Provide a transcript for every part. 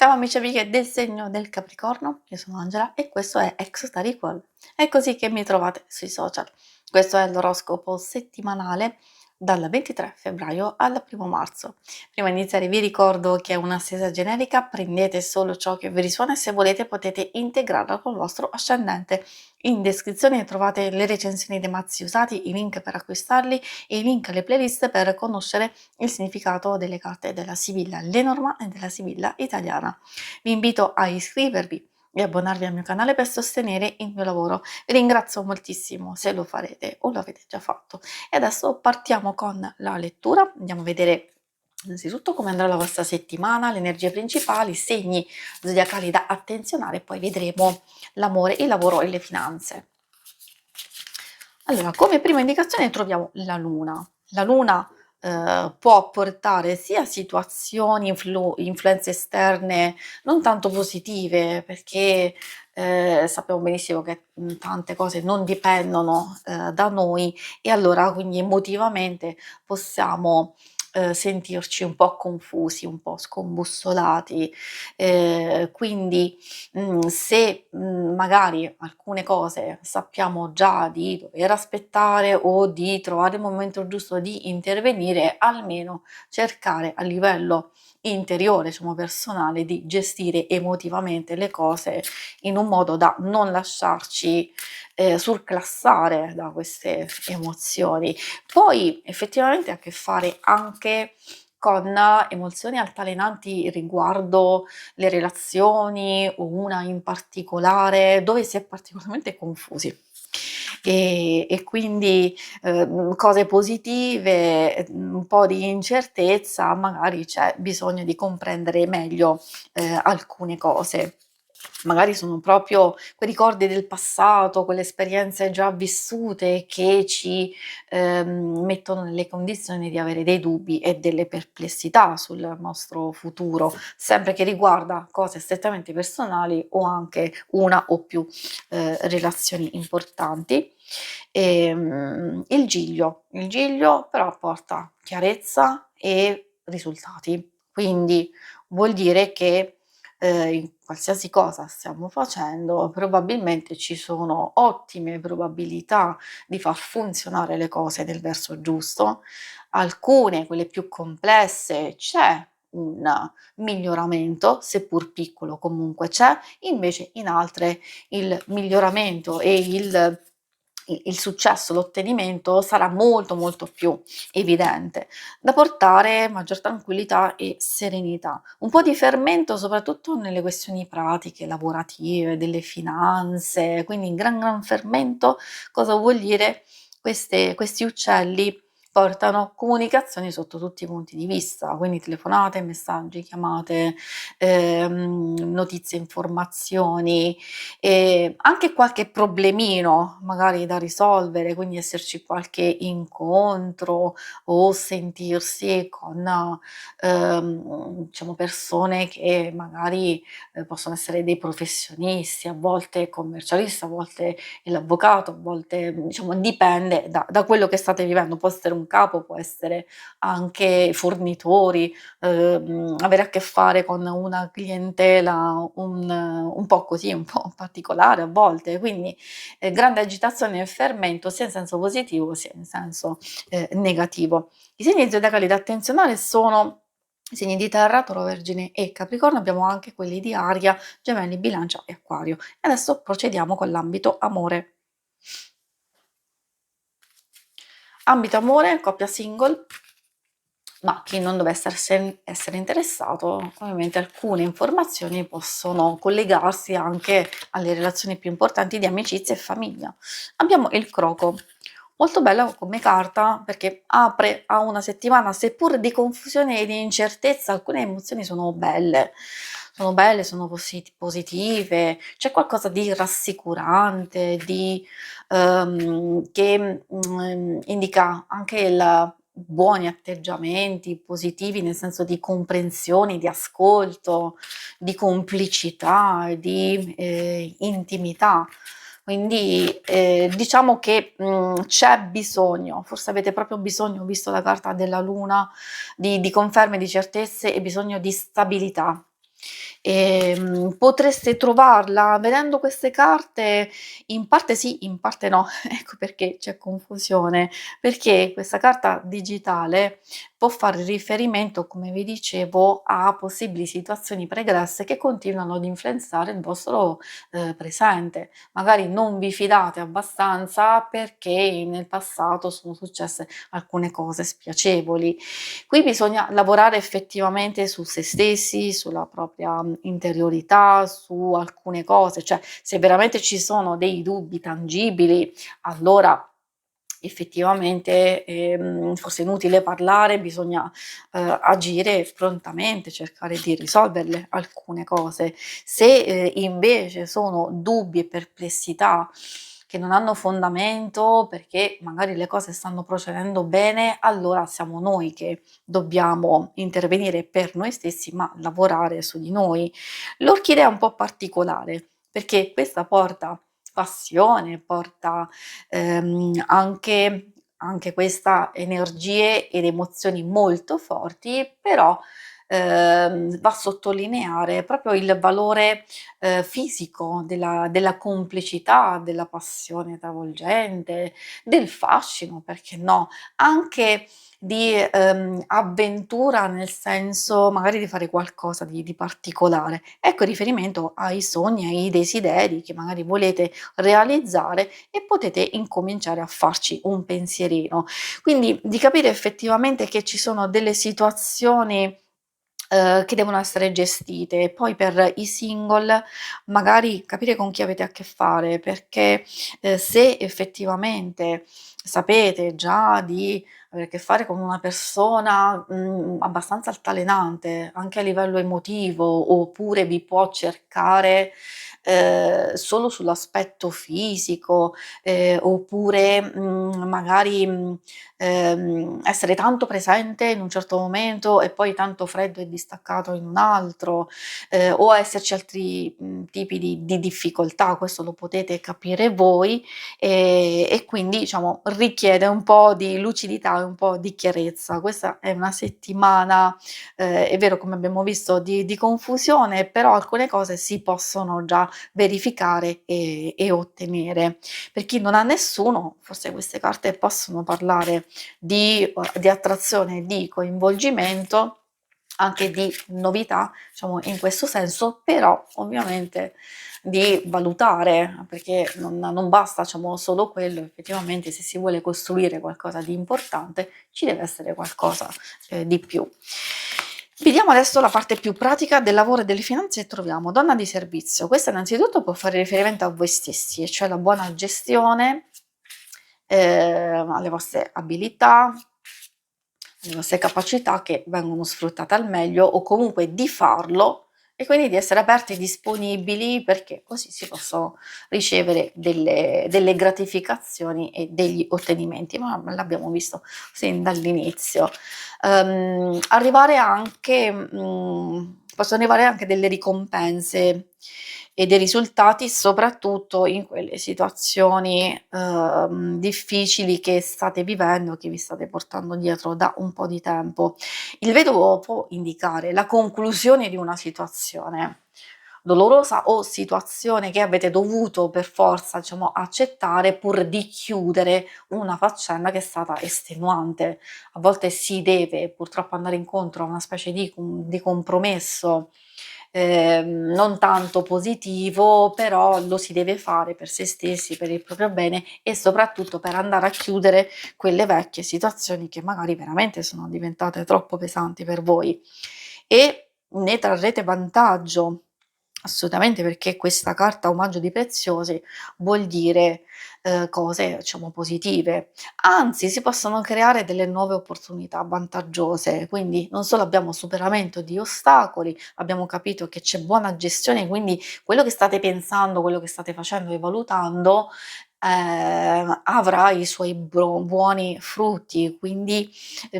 Ciao amici e amiche del segno del Capricorno, io sono Angela e questo è Exotariqual. È così che mi trovate sui social. Questo è l'oroscopo settimanale dal 23 febbraio al 1 marzo. Prima di iniziare vi ricordo che è una stesa generica, prendete solo ciò che vi risuona e se volete potete integrarla col vostro ascendente. In descrizione trovate le recensioni dei mazzi usati, i link per acquistarli e i link alle playlist per conoscere il significato delle carte della Sibilla Lenormand e della Sibilla italiana. Vi invito a iscrivervi e abbonarvi al mio canale per sostenere il mio lavoro. Vi ringrazio moltissimo se lo farete o lo avete già fatto. E adesso partiamo con la lettura. Andiamo a vedere innanzitutto come andrà la vostra settimana, le energie principali, i segni zodiacali da attenzionare, e poi vedremo l'amore, il lavoro e le finanze. Allora, come prima indicazione troviamo la luna. La luna può portare sia situazioni, influenze esterne non tanto positive, perché sappiamo benissimo che tante cose non dipendono da noi e allora quindi emotivamente possiamo sentirci un po' confusi, un po' scombussolati, quindi se magari alcune cose sappiamo già di dover aspettare o di trovare il momento giusto di intervenire, almeno cercare a livello interiore, diciamo personale, di gestire emotivamente le cose in un modo da non lasciarci surclassare da queste emozioni. Poi effettivamente ha a che fare anche con emozioni altalenanti riguardo le relazioni o una in particolare dove si è particolarmente confusi. E quindi cose positive, un po' di incertezza, magari c'è bisogno di comprendere meglio alcune cose. Magari sono proprio quei ricordi del passato, quelle esperienze già vissute che ci mettono nelle condizioni di avere dei dubbi e delle perplessità sul nostro futuro, sempre che riguarda cose strettamente personali o anche una o più relazioni importanti. Il giglio però porta chiarezza e risultati, quindi vuol dire che in qualsiasi cosa stiamo facendo, probabilmente ci sono ottime probabilità di far funzionare le cose nel verso giusto. Alcune, quelle più complesse, c'è un miglioramento, seppur piccolo comunque c'è, invece in altre il miglioramento e il successo, l'ottenimento sarà molto molto più evidente, da portare maggior tranquillità e serenità. Un po' di fermento soprattutto nelle questioni pratiche, lavorative, delle finanze, quindi gran fermento. Cosa vuol dire? Questi uccelli portano comunicazioni sotto tutti i punti di vista, quindi telefonate, messaggi, chiamate, notizie, informazioni, anche qualche problemino magari da risolvere, quindi esserci qualche incontro o sentirsi con diciamo persone che magari possono essere dei professionisti, a volte commercialisti, a volte l'avvocato, a volte diciamo dipende da quello che state vivendo, può essere un capo, può essere anche fornitori, avere a che fare con una clientela un po' così, un po' particolare a volte, quindi grande agitazione e fermento sia in senso positivo sia in senso negativo. I segni zodiacali da attenzionare sono i segni di terra, Toro, Vergine e Capricorno, abbiamo anche quelli di aria, Gemelli, Bilancia e Acquario. E adesso procediamo con l'ambito amore. Ambito amore, coppia single, ma chi non dovesse essere interessato, ovviamente alcune informazioni possono collegarsi anche alle relazioni più importanti di amicizia e famiglia. Abbiamo il croco, molto bella come carta perché apre a una settimana, seppur di confusione e di incertezza, alcune emozioni sono belle, sono positive, c'è qualcosa di rassicurante, che indica anche il buoni atteggiamenti positivi, nel senso di comprensione, di ascolto, di complicità, di intimità. Quindi diciamo che c'è bisogno, forse avete proprio bisogno, visto la carta della luna, di conferme, di certezze e bisogno di stabilità. Potreste trovarla vedendo queste carte in parte sì, in parte no. Ecco perché c'è confusione, perché questa carta digitale può fare riferimento, come vi dicevo, a possibili situazioni pregresse che continuano ad influenzare il vostro, presente. Magari non vi fidate abbastanza perché nel passato sono successe alcune cose spiacevoli. Qui bisogna lavorare effettivamente su se stessi, sulla propria, interiorità, su alcune cose, cioè se veramente ci sono dei dubbi tangibili, allora effettivamente, forse è inutile parlare, bisogna, agire prontamente, cercare di risolverle alcune cose. Se, invece sono dubbi e perplessità che non hanno fondamento, perché magari le cose stanno procedendo bene, allora siamo noi che dobbiamo intervenire per noi stessi, ma lavorare su di noi. L'orchidea è un po' particolare, perché questa porta passione, porta, anche questa energie ed emozioni molto forti, però, va a sottolineare proprio il valore, fisico della complicità, della passione travolgente, del fascino, perché no, anche di, avventura, nel senso magari di fare qualcosa di particolare. Ecco riferimento ai sogni, ai desideri che magari volete realizzare e potete incominciare a farci un pensierino. Quindi di capire effettivamente che ci sono delle situazioni che devono essere gestite. Poi per i single magari capire con chi avete a che fare, perché, se effettivamente sapete già di avere a che fare con una persona, abbastanza altalenante, anche a livello emotivo, oppure vi può cercare, solo sull'aspetto fisico, oppure, magari, essere tanto presente in un certo momento e poi tanto freddo e distaccato in un altro, o esserci altri, tipi di difficoltà, questo lo potete capire voi, e quindi diciamo richiede un po' di lucidità e un po' di chiarezza. Questa è una settimana, è vero come abbiamo visto di confusione, però alcune cose si possono già verificare e ottenere. Per chi non ha nessuno, forse queste carte possono parlare di attrazione, di coinvolgimento, anche di novità, diciamo in questo senso, però ovviamente di valutare, perché non basta diciamo solo quello, effettivamente se si vuole costruire qualcosa di importante ci deve essere qualcosa, di più. Vediamo adesso la parte più pratica del lavoro e delle finanze e troviamo donna di servizio. Questa innanzitutto può fare riferimento a voi stessi, e cioè la buona gestione, alle vostre abilità, le vostre capacità che vengono sfruttate al meglio o comunque di farlo e quindi di essere aperti e disponibili perché così si possono ricevere delle gratificazioni e degli ottenimenti, ma l'abbiamo visto sin dall'inizio. Arrivare anche, possono arrivare anche delle ricompense e dei risultati, soprattutto in quelle situazioni, difficili che state vivendo, che vi state portando dietro da un po' di tempo. Il vedovo può indicare la conclusione di una situazione dolorosa o situazione che avete dovuto per forza, diciamo, accettare pur di chiudere una faccenda che è stata estenuante. A volte si deve purtroppo andare incontro a una specie di compromesso, non tanto positivo, però lo si deve fare per se stessi, per il proprio bene e soprattutto per andare a chiudere quelle vecchie situazioni che magari veramente sono diventate troppo pesanti per voi e ne trarrete vantaggio. Assolutamente, perché questa carta omaggio di preziosi vuol dire, cose diciamo positive. Anzi, si possono creare delle nuove opportunità vantaggiose, quindi non solo abbiamo superamento di ostacoli, abbiamo capito che c'è buona gestione, quindi quello che state pensando, quello che state facendo e valutando avrà i suoi buoni frutti, quindi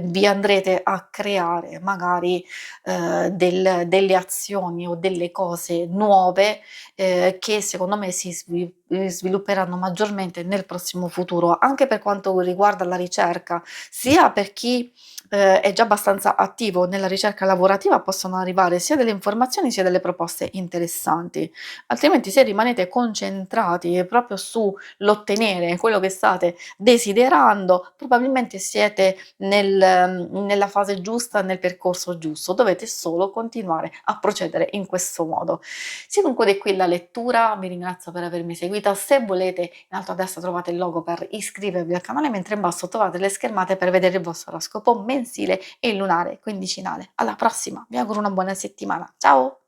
vi andrete a creare magari delle azioni o delle cose nuove che secondo me svilupperanno maggiormente nel prossimo futuro, anche per quanto riguarda la ricerca, sia per chi è già abbastanza attivo nella ricerca lavorativa, possono arrivare sia delle informazioni sia delle proposte interessanti. Altrimenti se rimanete concentrati proprio sull'ottenere quello che state desiderando, probabilmente siete nella fase giusta, nel percorso giusto, dovete solo continuare a procedere in questo modo. Si conclude qui la lettura, vi ringrazio per avermi seguita, se volete in alto a destra trovate il logo per iscrivervi al canale, mentre in basso trovate le schermate per vedere il vostro oroscopo mensile e lunare quindicinale. Alla prossima, vi auguro una buona settimana, ciao!